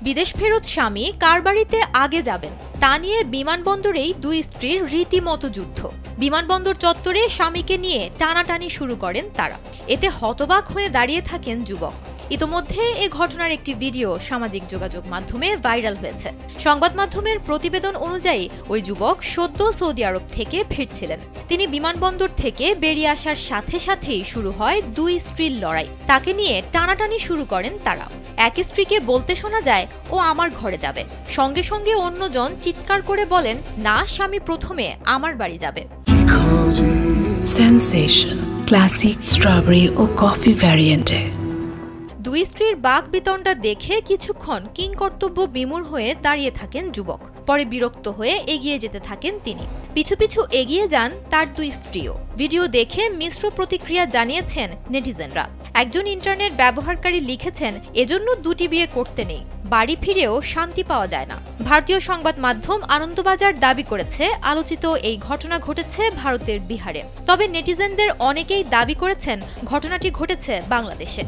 বিদেশ ফেরত স্বামী কার বাড়িতে আগে যাবেন তা নিয়ে বিমানবন্দরেই দুই স্ত্রীর রীতিমতো যুদ্ধ। বিমানবন্দর চত্বরে স্বামীকে নিয়ে টানাটানি শুরু করেন তারা। এতে হতবাক হয়ে দাঁড়িয়ে থাকেন যুবক। ইতোমধ্যে এ ঘটনার একটি ভিডিও সামাজিক যোগাযোগ মাধ্যমে ভাইরাল হয়েছে। সংবাদ মাধ্যমের প্রতিবেদন অনুযায়ী ওই যুবক সদ্য সৌদি আরব থেকে ফিরছিলেন। তিনি বিমানবন্দর থেকে বেরিয়ে আসার সাথে সাথেই শুরু হয় দুই স্ত্রীর লড়াই। তাকে নিয়ে টানাটানি শুরু করেন তারা। এক স্ত্রীকে বলতে শোনা যায়, ও আমার ঘরে যাবে। সঙ্গে সঙ্গে অন্যজন চিৎকার করে বলেন, না, স্বামী প্রথমে আমার বাড়ি যাবে। সেনসেশন ক্লাসিক স্ট্রবেরি ও কফি ভ্যারিয়েন্টে দুই স্ত্রীর বাকবিতণ্ডা দেখে কিছুক্ষণ কিংকর্তব্য বিমূঢ় হয়ে দাঁড়িয়ে থাকেন যুবক। পরে বিরক্ত হয়ে এগিয়ে যেতে থাকেন তিনি। পিছু পিছু এগিয়ে যান তার দুই স্ত্রীও। ভিডিও দেখে মিশ্র প্রতিক্রিয়া জানিয়েছেন নেটিজেনরা। একজন ইন্টারনেট ব্যবহারকারী লিখেছেন, এজন্য দুটি বিয়ে করতে নেই, বাড়ি ফিরেও শান্তি পাওয়া যায় না। ভারতীয় সংবাদ মাধ্যম আনন্দবাজার দাবি করেছে, আলোচিত এই ঘটনা ঘটেছে ভারতের বিহারে। তবে নেটিজেনদের অনেকেই দাবি করেছেন ঘটনাটি ঘটেছে বাংলাদেশে।